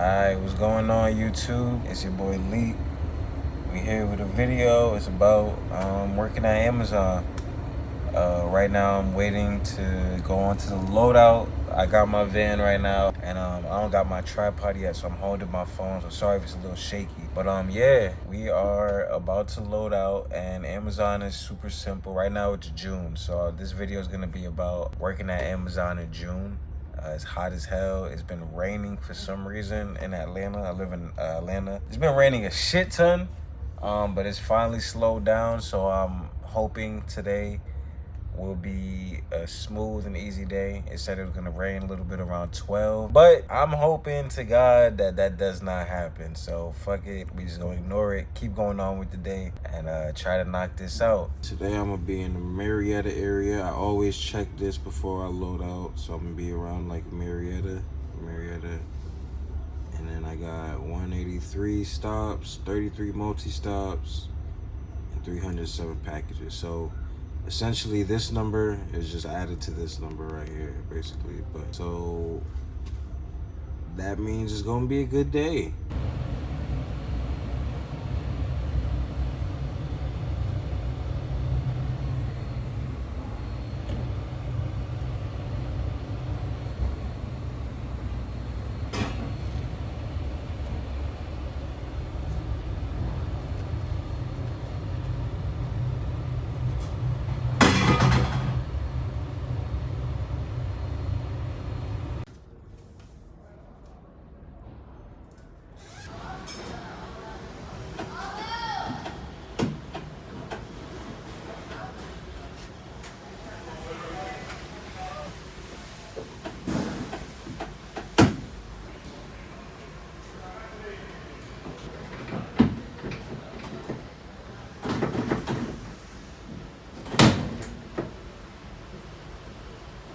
Alright, what's going on YouTube? It's your boy Lee. We here with a video. It's about working at Amazon. Right now I'm waiting to go onto the loadout. I got my van right now and I don't got my tripod yet, so I'm holding my phone. So sorry if it's a little shaky. But yeah, we are about to load out and Amazon is super simple. Right now it's June, so this video is gonna be about working at Amazon in June. It's hot as hell. It's been raining for some reason in Atlanta. I live in Atlanta. It's been raining a shit ton, but it's finally slowed down. So I'm hoping today will be a smooth and easy day. It said it was gonna rain a little bit around 12, but I'm hoping to God that that does not happen. So fuck it, we just gonna ignore it, keep going on with the day, and try to knock this out. Today I'm gonna be in the Marietta area. I always check this before I load out, so I'm gonna be around like Marietta, and then I got 183 stops, 33 multi-stops, and 307 packages. So essentially this number is just added to this number right here, basically. But so that means it's gonna be a good day.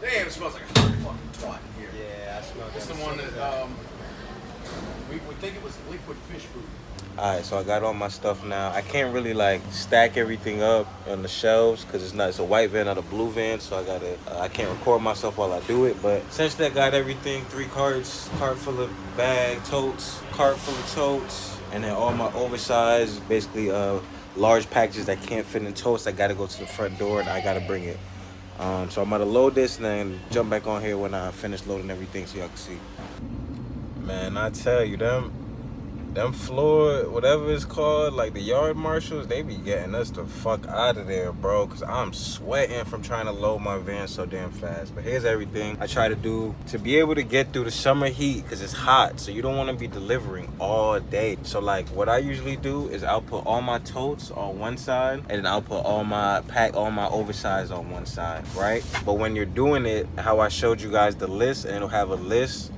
Damn, it smells like a hot fucking twat in here. Yeah, I smell that. It's the one that we would think it was liquid fish food. Alright, so I got all my stuff now. I can't really like stack everything up on the shelves because it's a white van, not a blue van, so I can't record myself while I do it. But essentially I got everything, 3 carts, cart full of bag, totes, cart full of totes, and then all my oversized, basically large packages that can't fit in totes. I gotta go to the front door and I gotta bring it. So I'm about to load this and then jump back on here when I finish loading everything so y'all can see. Man, I tell you, them floor, whatever it's called, like the yard marshals, they be getting us the fuck out of there, bro, because I'm sweating from trying to load my van so damn fast. But here's everything I try to do to be able to get through the summer heat, because it's hot, so you don't want to be delivering all day. So like what I usually do is I'll put all my totes on one side and then I'll put all my oversized on one side, right? But when you're doing it, how I showed you guys the list, and it'll have a list,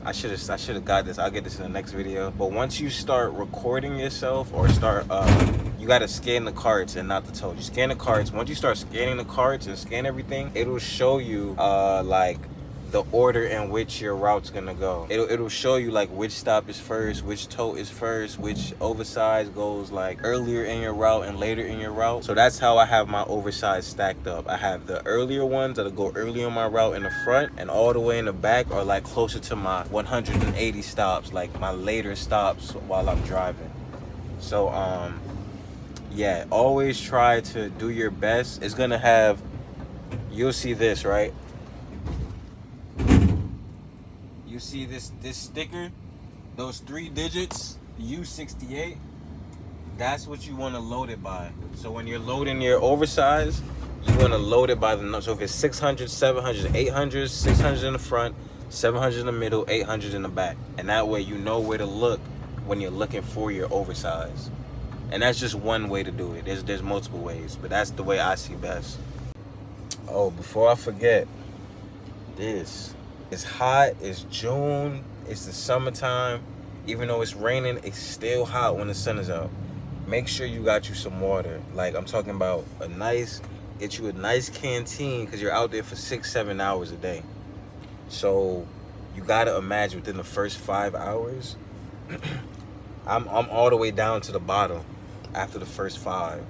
I should have got this. I'll get this in the next video. But once you start recording yourself or start, you gotta scan the carts and not the totes. You scan the carts. Once you start scanning the carts and scan everything, it'll show you like the order in which your route's gonna go. It'll show you like which stop is first, which tote is first, which oversized goes like earlier in your route and later in your route. So that's how I have my oversized stacked up. I have the earlier ones that'll go early on my route in the front, and all the way in the back are like closer to my 180 stops, like my later stops while I'm driving. So yeah, always try to do your best. It's gonna have, you'll see this, right? You see this sticker, those 3 digits, U68, that's what you want to load it by. So when you're loading your oversized, you want to load it by the number. So if it's 600, 700, 800, 600 in the front, 700 in the middle, 800 in the back. And that way you know where to look when you're looking for your oversized. And that's just one way to do it. There's multiple ways, but that's the way I see best. Oh, before I forget, this. It's hot, it's June, it's the summertime. Even though it's raining, it's still hot when the sun is out. Make sure you got you some water. Like I'm talking about get you a nice canteen, because you're out there for 6-7 hours a day. So you gotta imagine within the first 5 hours, I'm all the way down to the bottom after the first 5,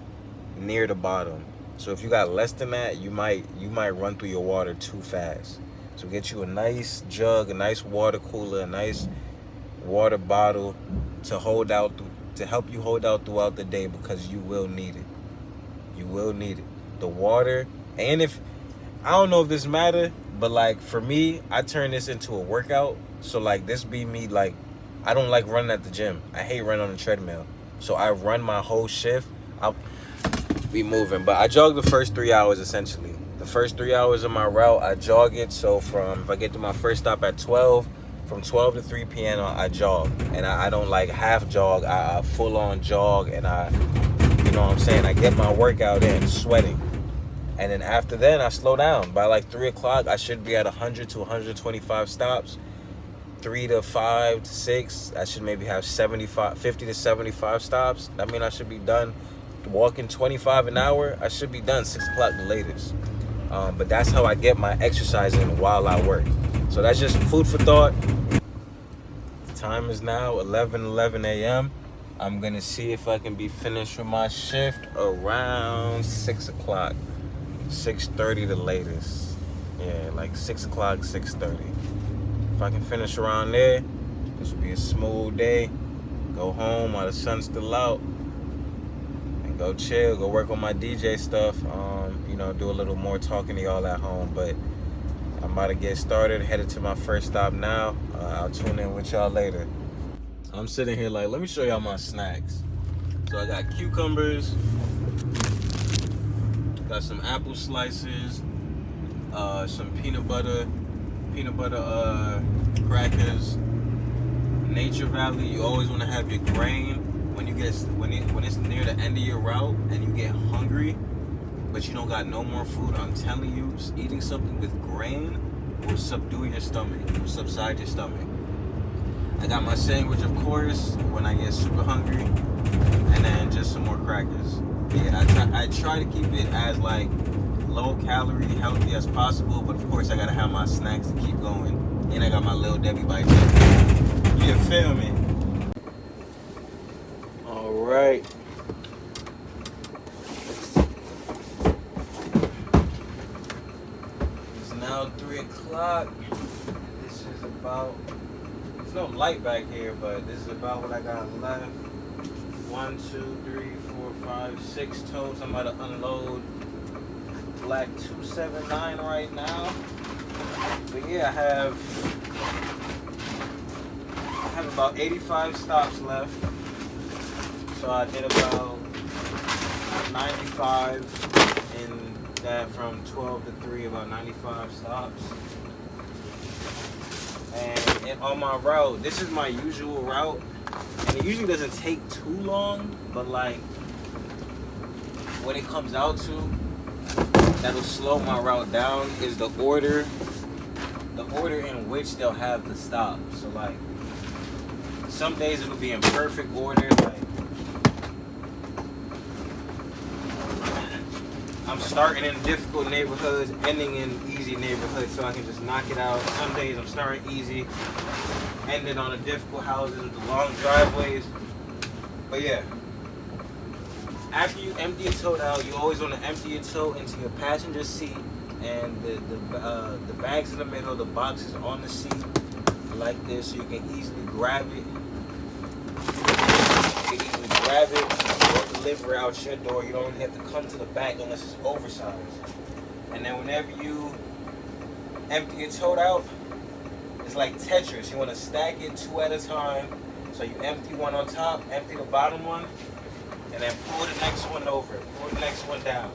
near the bottom. So if you got less than that, you might run through your water too fast. So get you a nice jug, a nice water cooler, a nice water bottle to hold out, to help you hold out throughout the day, because you will need it. You will need it. The water, and if, I don't know if this matter, but like for me, I turn this into a workout. So like this be me, like I don't like running at the gym. I hate running on the treadmill. So I run my whole shift. I'll be moving, but I jog the first 3 hours essentially. The first 3 hours of my route, I jog it. So if I get to my first stop at 12, from 12 to 3 p.m. I jog, and I don't like half jog. I full on jog, and you know what I'm saying, I get my workout in, sweating. And then after that, I slow down. By like 3 o'clock, I should be at 100 to 125 stops. 3 to 5 to 6, I should maybe have 50 to 75 stops. I mean, I should be done walking 25 an hour. I should be done 6 o'clock the latest. But that's how I get my exercise in while I work. So that's just food for thought. The time is now 11 a.m. I'm going to see if I can be finished with my shift around 6 o'clock. 6:30 the latest. Yeah, like 6 o'clock, 6:30. If I can finish around there, this will be a smooth day. Go home while the sun's still out and go chill, go work on my DJ stuff. You know, do a little more talking to y'all at home. But I'm about to get started, headed to my first stop now. I'll tune in with y'all later. I'm sitting here like, let me show y'all my snacks. So I got cucumbers, got some apple slices, some peanut butter crackers. Nature Valley, you always want to have your grain when it's near the end of your route and you get hungry, but you don't got no more food. I'm telling you, eating something with grain will subdue your stomach, will subside your stomach. I got my sandwich, of course, when I get super hungry, and then just some more crackers. Yeah, I try to keep it as like low calorie, healthy as possible, but of course I gotta have my snacks to keep going. And I got my Little Debbie bite. You feel me? All right. It's now 3 o'clock. This is about, there's no light back here, but this is about what I got left. 1, 2, 3, 4, 5, 6 totes. I'm about to unload Black 279 right now. But yeah, I have about 85 stops left. So I did about 95 in that, from 12 to 3, about 95 stops. And on my route, this is my usual route. And it usually doesn't take too long, but like what it comes out to, that'll slow my route down is the order in which they'll have the stop. So like some days it'll be in perfect order, like I'm starting in difficult neighborhoods, ending in easy neighborhoods, so I can just knock it out. Some days I'm starting easy, ending on the difficult houses with the long driveways. But yeah, after you empty your tote out, you always want to empty your tote into your passenger seat, and the bags in the middle, the boxes on the seat, like this, so you can easily grab it. You can easily grab it or deliver it out your door. You don't even have to come to the back unless it's oversized. And then whenever you empty your tote out, it's like Tetris. You want to stack it 2 at a time. So you empty one on top, empty the bottom one, and then pull the next one over, pull the next one down.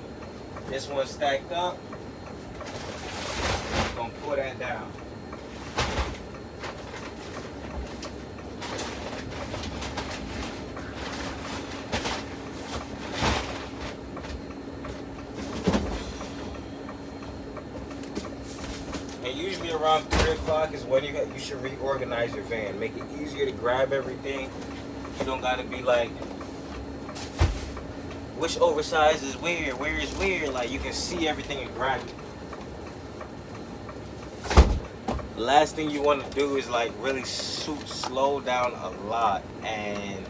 This one's stacked up, you're gonna pull that down. And usually around 3 o'clock is when you should reorganize your van. Make it easier to grab everything. You don't gotta be like, which oversize is where is where? Like, you can see everything and grab it. The last thing you want to do is like really slow down a lot and,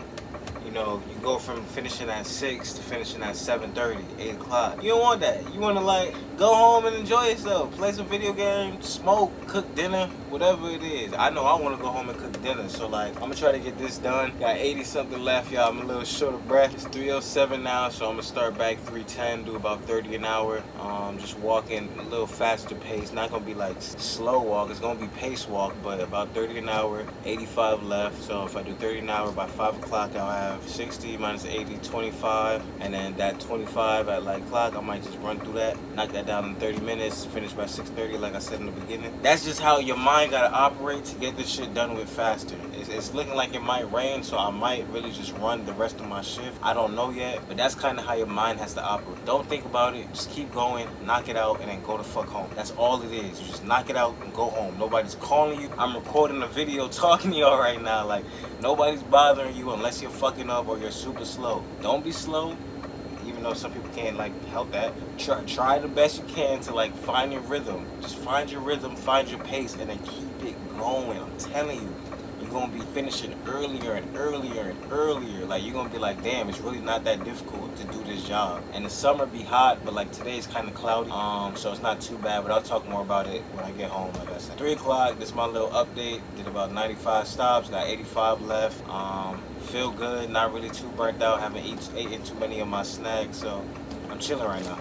you know, you go from finishing at 6 to finishing at 7:30, 8 o'clock. You don't want that. You want to like go home and enjoy yourself, play some video games, smoke, cook dinner, whatever it is. I know I want to go home and cook dinner, so like I'm gonna try to get this done. Got 80 something left, y'all. I'm a little short of breath. It's 3:07 now, so I'm gonna start back 3:10, do about 30 an hour. Just walking a little faster pace. Not gonna be like slow walk. It's gonna be pace walk, but about 30 an hour. 85 left. So if I do 30 an hour by 5 o'clock, I'll have 60 minus 80, 25, and then that 25 at like clock, I might just run through that, knock that down in 30 minutes, finish by 6:30, like I said in the beginning. That's just how your mind gotta operate to get this shit done with faster. It's looking like it might rain, so I might really just run the rest of my shift. I don't know yet, but that's kind of how your mind has to operate. Don't think about it. Just keep going, knock it out, and then go the fuck home. That's all it is. You just knock it out and go home. Nobody's calling you. I'm recording a video talking to y'all right now. Like, nobody's bothering you unless you're fucking up or you're super slow. Don't be slow, even though some people can't like help that. Try the best you can to like find your rhythm. Just find your rhythm, find your pace, and then keep it going. I'm telling you, you're gonna be finishing earlier and earlier and earlier. Like, you're gonna be like, damn, it's really not that difficult to do this job. And the summer be hot, but like today's kind of cloudy, so it's not too bad. But I'll talk more about it when I get home. Like I said, 3 o'clock. This is my little update. Did about 95 stops. Got 85 left. Feel good. Not really too burnt out. Haven't eaten too many of my snacks, so I'm chilling right now.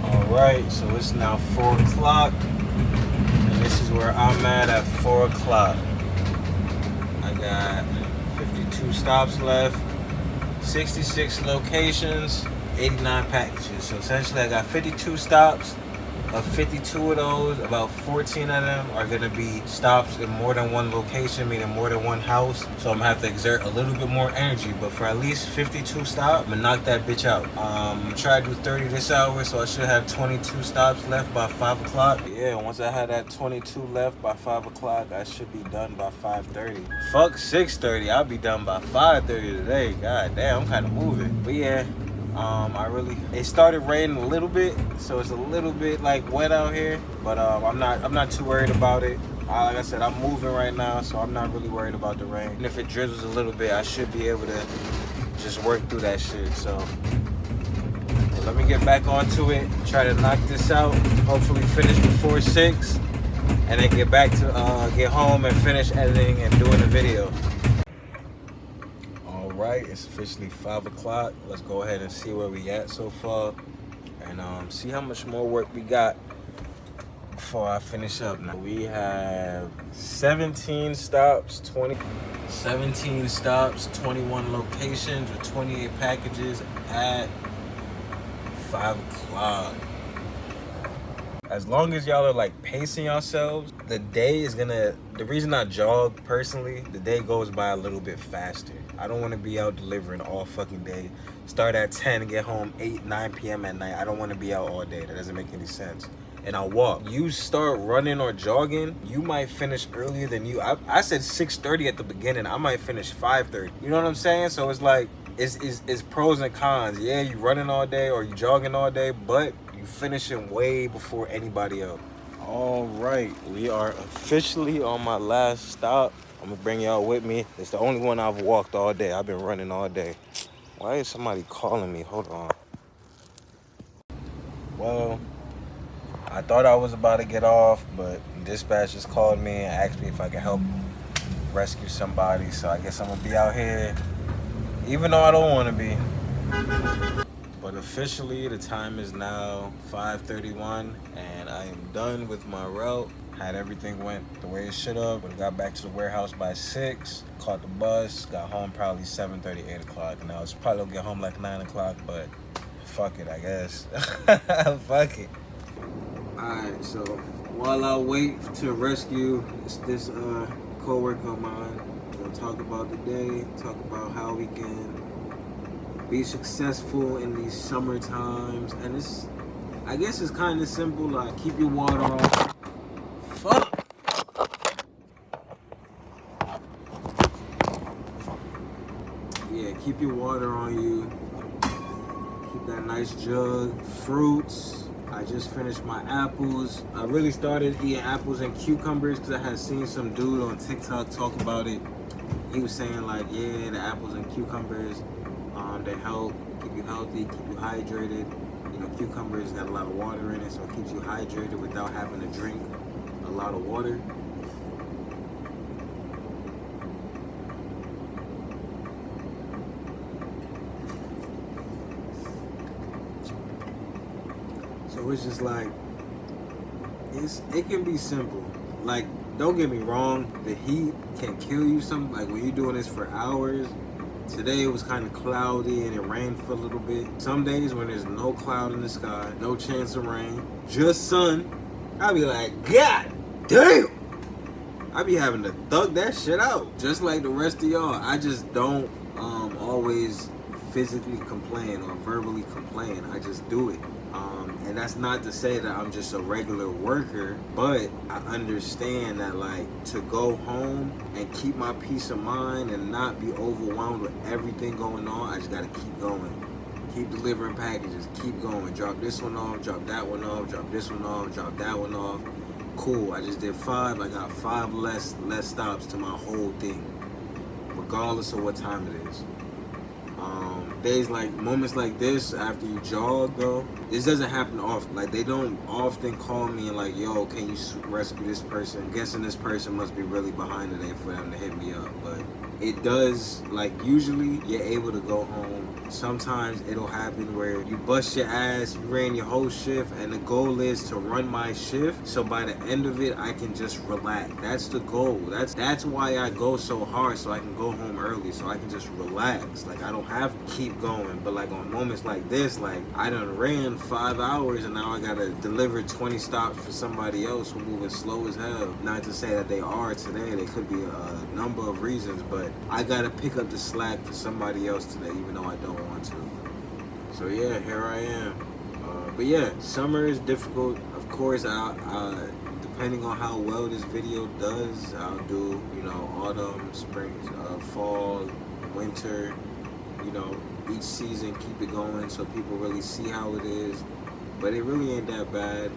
All right, so it's now 4 o'clock, and this is where I'm at 4 o'clock. I got 52 stops left, 66 locations, 89 packages. So essentially I got 52 stops. Of 52 of those, about 14 of them are gonna be stops in more than one location, meaning more than one house. So I'm gonna have to exert a little bit more energy, but for at least 52 stops, I'm gonna knock that bitch out. Try to do 30 this hour, so I should have 22 stops left by 5 o'clock. Yeah, once I have that 22 left by 5 o'clock, I should be done by 5:30. Fuck 6:30, I'll be done by 5:30 today. God damn, I'm kind of moving. But yeah, it started raining a little bit, so it's a little bit like wet out here, but I'm not too worried about it. Like I said, I'm moving right now, so I'm not really worried about the rain. And if it drizzles a little bit, I should be able to just work through that shit. So let me get back onto it, try to knock this out, hopefully finish before 6, and then get home and finish editing and doing the video. Right, it's officially 5 o'clock. Let's go ahead and see where we at so far, and see how much more work we got before I finish up. Now we have 17 stops, 21 locations with 28 packages at 5 o'clock. As long as y'all are like pacing yourselves, the reason I jog personally, the day goes by a little bit faster. I don't want to be out delivering all fucking day. Start at 10 and get home 8, 9 p.m. at night. I don't want to be out all day. That doesn't make any sense. And I walk. You start running or jogging, you might finish earlier than you. I said 6:30 at the beginning. I might finish 5:30. You know what I'm saying? So it's like, it's pros and cons. Yeah, you running all day or you jogging all day, but you finishing way before anybody else. All right, we are officially on my last stop. I'm gonna bring y'all with me. It's the only one I've walked all day. I've been running all day. Why is somebody calling me? Hold on. Well, I thought I was about to get off, but dispatch just called me and asked me if I could help rescue somebody. So I guess I'm gonna be out here, even though I don't want to be. But officially, the time is now 5:31, and I am done with my route. Had everything went the way it should have. But got back to the warehouse by 6, caught the bus, got home probably 7:30, 8 o'clock. And I was probably gonna get home like 9 o'clock, but fuck it, I guess. Fuck it. Alright, so while I wait to rescue this co-worker of mine, we'll talk about the day, talk about how we can be successful in these summer times. And I guess it's kind of simple, like keep your water on. Fuck. Yeah, keep your water on you. Keep that nice jug. Fruits. I just finished my apples. I really started eating apples and cucumbers because I had seen some dude on TikTok talk about it. he was saying like, yeah, the apples and cucumbers, they help keep you healthy, keep you hydrated. You know, cucumbers got a lot of water in it, so it keeps you hydrated without having to drink a lot of water. So it's just like, it can be simple. Like, don't get me wrong, the heat can kill you. Like when you're doing this for hours. Today it was kind of cloudy and it rained for a little bit. Some days when there's no cloud in the sky, no chance of rain, just sun, I'll be like, God damn! I be having to thug that shit out. Just like the rest of y'all. I just don't always physically complain or verbally complain. I just do it. And that's not to say that I'm just a regular worker, but I understand that, like, to go home and keep my peace of mind and not be overwhelmed with everything going on, I just gotta keep going. Keep delivering packages, keep going. Drop this one off, drop that one off, drop this one off, drop that one off. Cool, I just did 5. I got 5 less stops to my whole thing, regardless of what time it is. Days like, moments like this after you jog though, this doesn't happen often. Like, they don't often call me and like, yo, can you rescue this person? I'm guessing this person must be really behind today for them to hit me up. But it does, like, usually you're able to go home. Sometimes it'll happen where you bust your ass, you ran your whole shift, and the goal is to run my shift, so by the end of it I can just relax. That's the goal. That's why I go so hard, so I can go home early, so I can just relax. Like, I don't have to keep going. But like on moments like this, like, I done ran 5 hours and now I gotta deliver 20 stops for somebody else who moving slow as hell. Not to say that they are today, they could be a number of reasons, but I gotta pick up the slack for somebody else today, even though I don't want to. So yeah, here I am. But yeah, summer is difficult. Of course, depending on how well this video does, I'll do, you know, autumn, spring, fall, winter, you know, each season, keep it going so people really see how it is. But it really ain't that bad.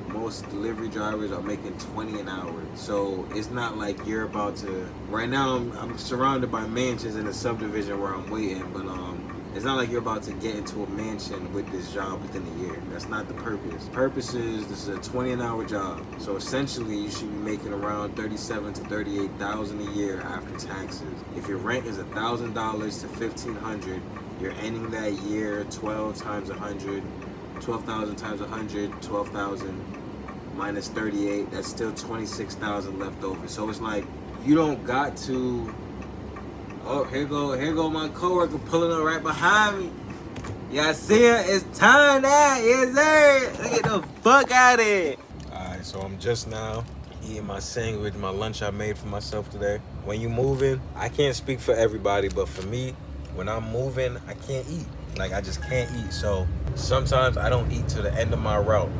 Most delivery drivers are making 20 an hour. So it's not like you're about to, right now I'm surrounded by mansions in a subdivision where I'm waiting, but it's not like you're about to get into a mansion with this job within a year. That's not the purpose. The purpose is, this is a 20 an hour job. So essentially you should be making around $37,000 to $38,000 a year after taxes. If your rent is $1,000 to $1,500, you're ending that year 12 times 100, 12,000 times 100, 12,000 minus 38, that's still 26,000 left over. So it's like, you don't got to, oh, here go my coworker pulling up right behind me. Y'all see it? It's time now, yes sir. Get the fuck out of here. Alright, so I'm just now eating my sandwich, my lunch I made for myself today. When you moving, I can't speak for everybody, but for me, when I'm moving, I can't eat. Like, I just can't eat. So sometimes I don't eat till the end of my route.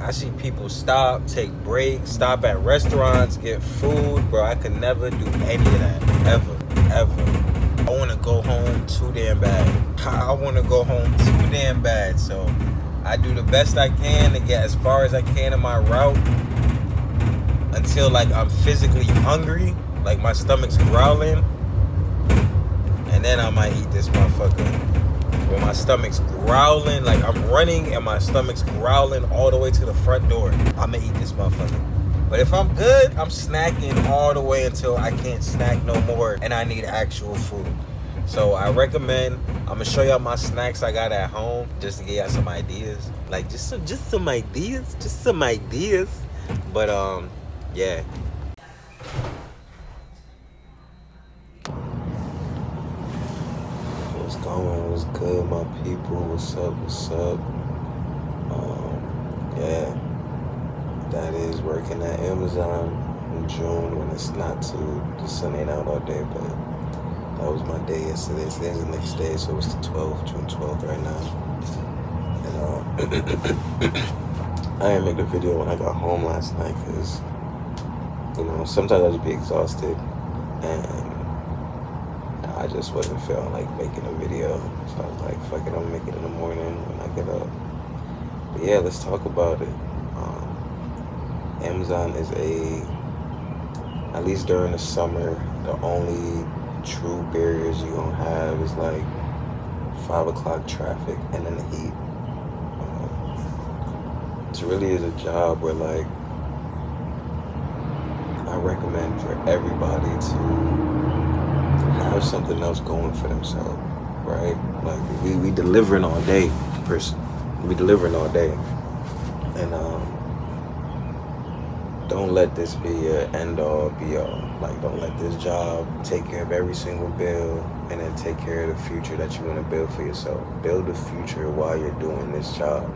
I see people stop, take breaks, stop at restaurants, get food. Bro, I could never do any of that, ever. I want to go home too damn bad. I want to go home too damn bad. So I do the best I can to get as far as I can in my route until, like, I'm physically hungry, like my stomach's growling, and then I might eat this motherfucker. When my stomach's growling, like I'm running and my stomach's growling all the way to the front door, I'ma eat this motherfucker. But if I'm good, I'm snacking all the way until I can't snack no more and I need actual food. So I recommend, I'm gonna show y'all my snacks I got at home just to give y'all some ideas. Like, just some ideas. But yeah. What's good, my people? What's up? Yeah, that is working at Amazon in June when it's not the sun ain't out all day, but that was my day yesterday. Today's the next day, so it's the 12th, June 12th right now. And I didn't make the video when I got home last night because, you know, sometimes I just be exhausted and I just wasn't feeling like making a video. So I was like, fuck it, I'm gonna make it in the morning when I get up. But yeah, let's talk about it. Amazon is at least during the summer, The only true barriers you gonna have is like 5 o'clock traffic and then the heat. It really is a job where like I recommend for everybody to have something else going for themselves, right? Like we delivering all day, we delivering all day, and don't let this be your end all be all. Like don't let this job take care of every single bill and then take care of the future that you want to build for yourself. Build a future while you're doing this job.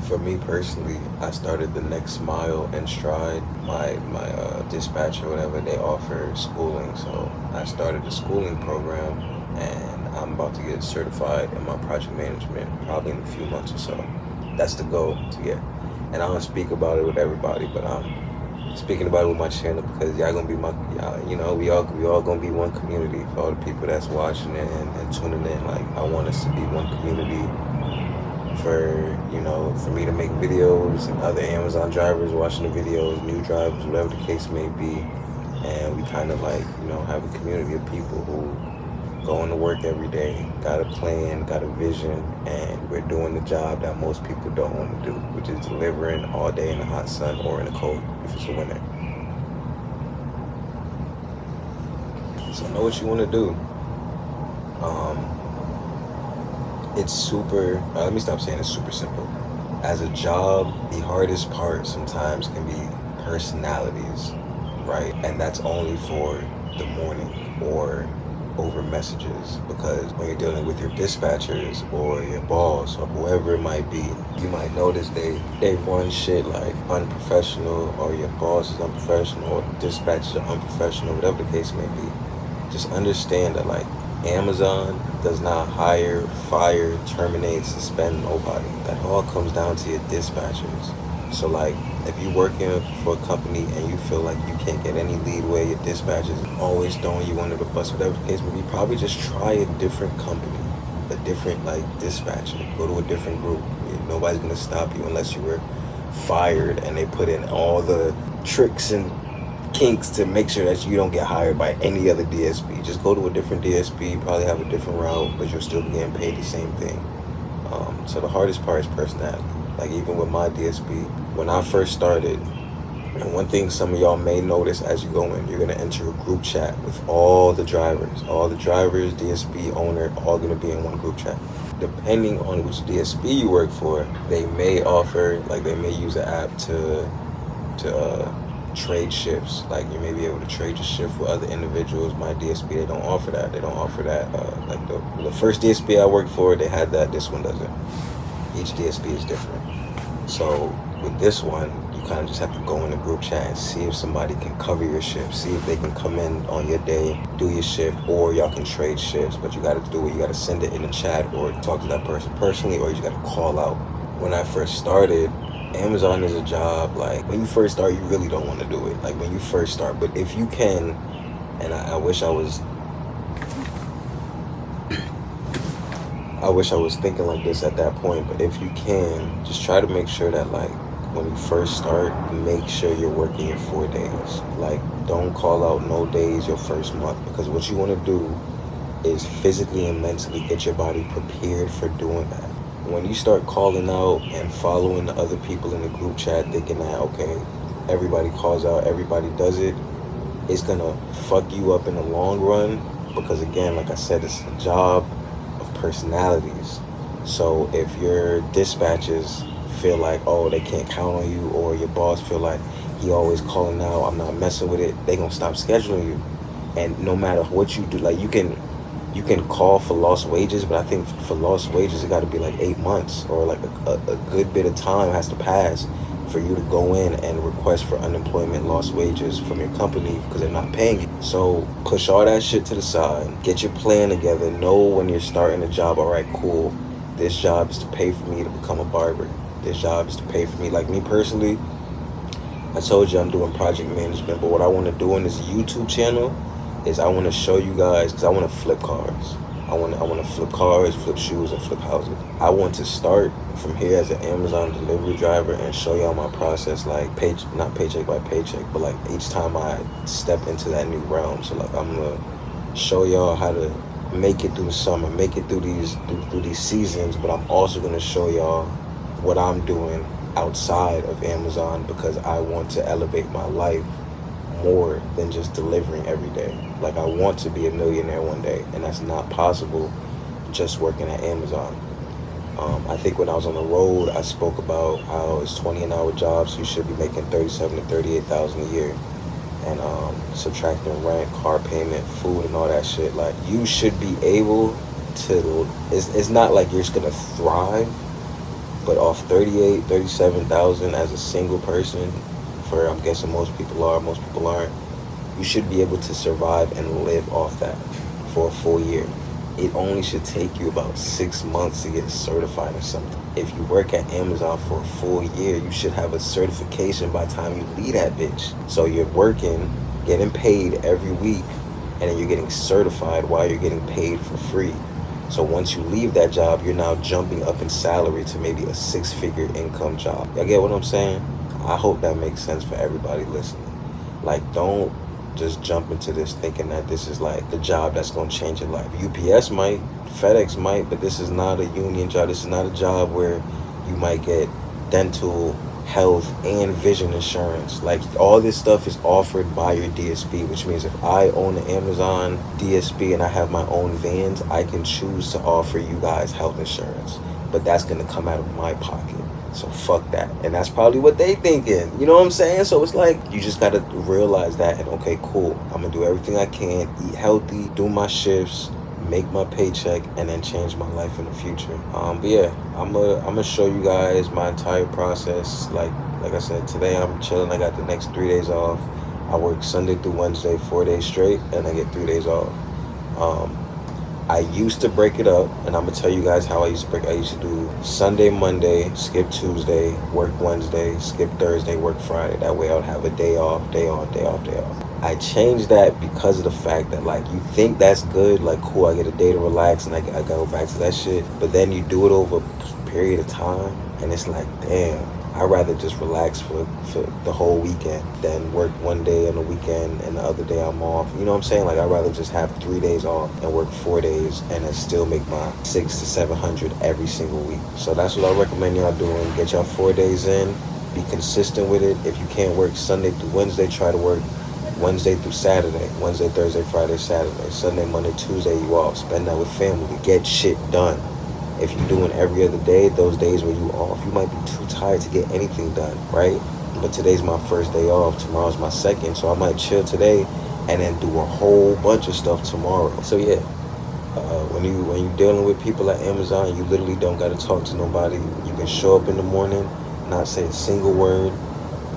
For me personally, I started the Next Mile and Stride. My dispatch or whatever, they offer schooling. So I started the schooling program, and I'm about to get certified in my project management probably in a few months or so. That's the goal to get. And I don't speak about it with everybody, but I'm speaking about it with my channel because y'all gonna be we all gonna be one community for all the people that's watching it and tuning in. Like I want us to be one community. For me to make videos and other Amazon drivers watching the videos, new drivers, whatever the case may be, and we kind of like, have a community of people who going to work every day, got a plan, got a vision, and we're doing the job that most people don't want to do, which is delivering all day in the hot sun or in the cold if it's a winter. So know what you want to do. It's super, let me stop saying it's super simple. As a job, the hardest part sometimes can be personalities, right? And that's only for the morning or over messages, because when you're dealing with your dispatchers or your boss or whoever it might be, you might notice they run shit like unprofessional, or your boss is unprofessional, or dispatchers are unprofessional, whatever the case may be. Just understand that like Amazon does not hire, fire, terminate, suspend nobody. That all comes down to your dispatchers. So like, if you're working for a company and you feel like you can't get any leadway, your dispatchers always throwing you under the bus, whatever the case may be, probably just try a different company, a different like dispatcher. Go to a different group. Nobody's gonna stop you unless you were fired and they put in all the tricks and kinks to make sure that you don't get hired by any other DSP. Just go to a different DSP, probably have a different route, but you'll still be getting paid the same thing. So the hardest part is personality. Like even with my DSP, when I first started, and one thing some of y'all may notice as you go in, you're gonna enter a group chat with all the drivers, DSP owner, all gonna be in one group chat. Depending on which DSP you work for, they may offer, like they may use an app to trade shifts. Like you may be able to trade your shift with other individuals. My DSP, they don't offer that. Like the first DSP I worked for, they had that. This one doesn't. Each DSP is different. So with this one, you kind of just have to go in the group chat and see if somebody can cover your shift. See if they can come in on your day, do your shift, or y'all can trade shifts. But you got to do it. You got to send it in the chat or talk to that person personally, or you got to call out. When I first started, Amazon is a job, like when you first start, you really don't want to do it. Like when you first start, but if you can, and I wish I was thinking like this at that point, but if you can, just try to make sure that like when you first start, make sure you're working your 4 days. Like don't call out no days your first month, because what you want to do is physically and mentally get your body prepared for doing that. When you start calling out and following the other people in the group chat thinking that, okay, everybody calls out, everybody does it, it's gonna fuck you up in the long run, because again, like I said, it's a job of personalities. So if your dispatchers feel like, oh, they can't count on you, or your boss feel like he always calling out, I'm not messing with it, they gonna stop scheduling you. And no matter what you do, like you can call for lost wages, but I think for lost wages, it got to be like 8 months, or like a good bit of time has to pass for you to go in and request for unemployment lost wages from your company because they're not paying you. So push all that shit to the side, get your plan together, know when you're starting a job, all right, cool, this job is to pay for me to become a barber. This job is to pay for me. Like me personally, I told you I'm doing project management, but what I want to do on this YouTube channel is I want to show you guys, because I want to flip cars. I want to flip cars, flip shoes, and flip houses. I want to start from here as an Amazon delivery driver and show y'all my process, like not paycheck by paycheck, but like each time I step into that new realm. So like I'm gonna show y'all how to make it through the summer, make it through these seasons, but I'm also gonna show y'all what I'm doing outside of Amazon because I want to elevate my life more than just delivering every day. Like I want to be a millionaire one day, and that's not possible just working at Amazon. I think when I was on the road, I spoke about how it's 20 an hour jobs, so you should be making 37 to 38,000 a year, and subtracting rent, car payment, food, and all that shit. Like you should be able to. It's not like you're just gonna thrive, but off 37,000 as a single person, for I'm guessing most people aren't, you should be able to survive and live off that for a full year. It only should take you about 6 months to get certified or something. If you work at Amazon for a full year, you should have a certification by the time you leave that bitch. So you're working, getting paid every week, and then you're getting certified while you're getting paid for free. So once you leave that job, you're now jumping up in salary to maybe a 6-figure income job. Y'all get what I'm saying? I hope that makes sense for everybody listening. Like, don't just jump into this thinking that this is like the job that's going to change your life. UPS might, FedEx might, but this is not a union job. This is not a job where you might get dental, health, and vision insurance. Like, all this stuff is offered by your DSP, which means if I own an Amazon DSP and I have my own vans, I can choose to offer you guys health insurance, but that's going to come out of my pocket. So fuck that. And that's probably what they thinking. You know what I'm saying? So it's like, you just got to realize that, and okay, cool, I'm going to do everything I can, eat healthy, do my shifts, make my paycheck, and then change my life in the future. But yeah, I'm gonna show you guys my entire process. Like I said, today I'm chilling. I got the next 3 days off. I work Sunday through Wednesday, 4 days straight, and I get 3 days off. I used to break it up, and I'm gonna tell you guys how I used to break it. I used to do Sunday, Monday, skip Tuesday, work Wednesday, skip Thursday, work Friday. That way I would have a day off, day on, day off, day off. I changed that because of the fact that, like, you think that's good, like, cool, I get a day to relax and I go back to that shit, but then you do it over a period of time, and it's like, damn, I'd rather just relax for the whole weekend than work one day on the weekend and the other day I'm off. You know what I'm saying? Like, I'd rather just have 3 days off and work 4 days and then still make my 600 to 700 every single week. So that's what I recommend y'all doing. Get y'all 4 days in, be consistent with it. If you can't work Sunday through Wednesday, try to work Wednesday through Saturday, Wednesday, Thursday, Friday, Saturday, Sunday, Monday, Tuesday, you off. Spend that with family. Get shit done. If you're doing every other day, those days where you off, you might be too tired to get anything done, right? But today's my first day off. Tomorrow's my second, so I might chill today and then do a whole bunch of stuff tomorrow. So yeah, when you're dealing with people at Amazon, you literally don't got to talk to nobody. You can show up in the morning, not say a single word,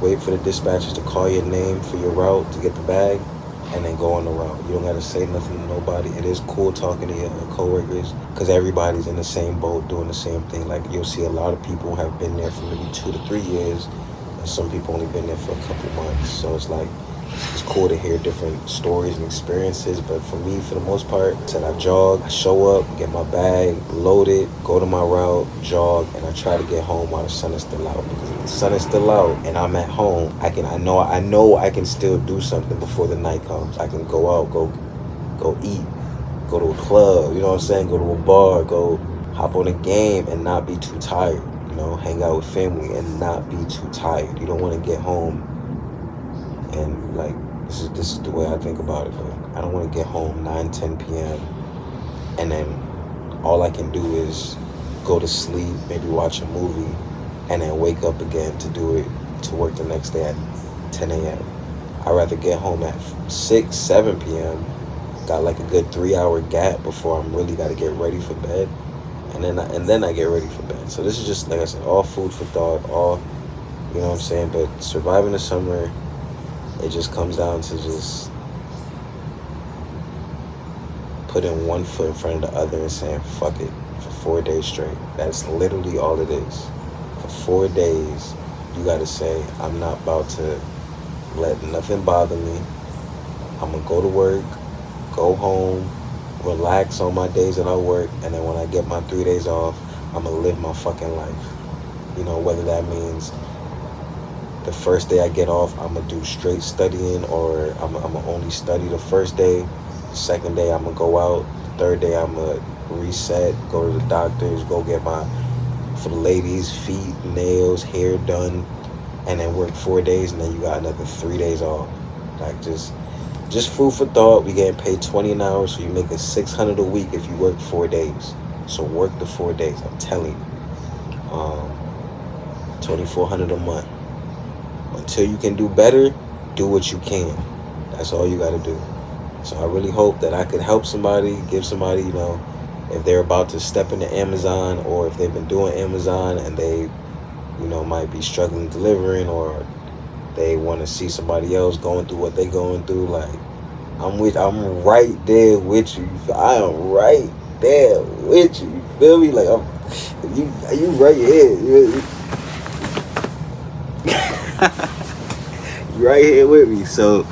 wait for the dispatchers to call your name for your route to get the bag, and then go on the route. You don't got to say nothing to nobody. It is cool talking to your coworkers because everybody's in the same boat doing the same thing. Like, you'll see a lot of people have been there for maybe 2 to 3 years, and some people only been there for a couple months. So it's like, it's cool to hear different stories and experiences. But for me, for the most part, I jog, I show up, get my bag, load it, go to my route, jog, and I try to get home while the sun is still out. Because if the sun is still out and I'm at home, I know I can still do something before the night comes. I can go out, go eat, go to a club, you know what I'm saying? Go to a bar, go hop on a game and not be too tired. You know, hang out with family and not be too tired. You don't want to get home and, like, this is the way I think about it, but I don't want to get home 9-10 p.m. and then all I can do is go to sleep, maybe watch a movie, and then wake up again to work the next day at 10 a.m. I'd rather get home at 6-7 p.m., got like a good 3-hour gap before I'm really got to get ready for bed, and then I get ready for bed. So this is just, like I said, all food for thought, all, you know what I'm saying? But surviving the summer, it just comes down to just putting one foot in front of the other and saying, fuck it, for 4 days straight. That's literally all it is. For 4 days, you gotta say, I'm not about to let nothing bother me. I'm gonna go to work, go home, relax on my days that I work, and then when I get my 3 days off, I'm gonna live my fucking life. You know, whether that means the first day I get off, I'm gonna do straight studying, or I'm gonna only study the first day. The second day, I'm gonna go out. The third day, I'm gonna reset, go to the doctors, go get my, for the ladies, feet, nails, hair done, and then work 4 days, and then you got another 3 days off. Like, just food for thought. We getting paid 20 an hour, so you make it 600 a week if you work 4 days. So work the 4 days. I'm telling you, 2,400 a month. Until you can do better, do what you can. That's all you got to do. So I really hope that I could help somebody, give somebody, you know, if they're about to step into Amazon, or if they've been doing Amazon and they, you know, might be struggling delivering, or they want to see somebody else going through what they going through. Like, I'm right there with you. I am right there with you. You feel me? Like, you right here. You right here with me. So,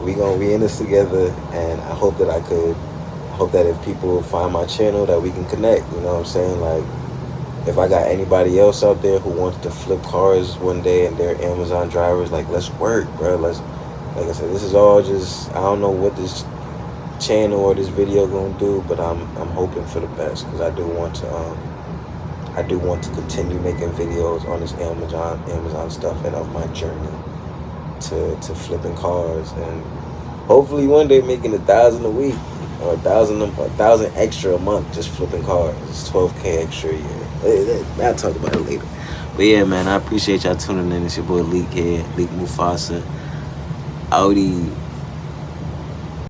we in this together, and I hope that if people find my channel, that we can connect. You know what I'm saying? Like, if I got anybody else out there who wants to flip cars one day and they're Amazon drivers, like, let's work, bro. Like I said, this is all just, I don't know what this channel or this video gonna do, but I'm hoping for the best, because I do want to continue making videos on this Amazon stuff, and of my journey to flipping cars, and hopefully one day making 1,000 a week, or 1,000 extra a month just flipping cars. It's 12K extra a year. I'll talk about it later. But yeah, man, I appreciate y'all tuning in. It's your boy Leak here, Leak Mufasa. Audi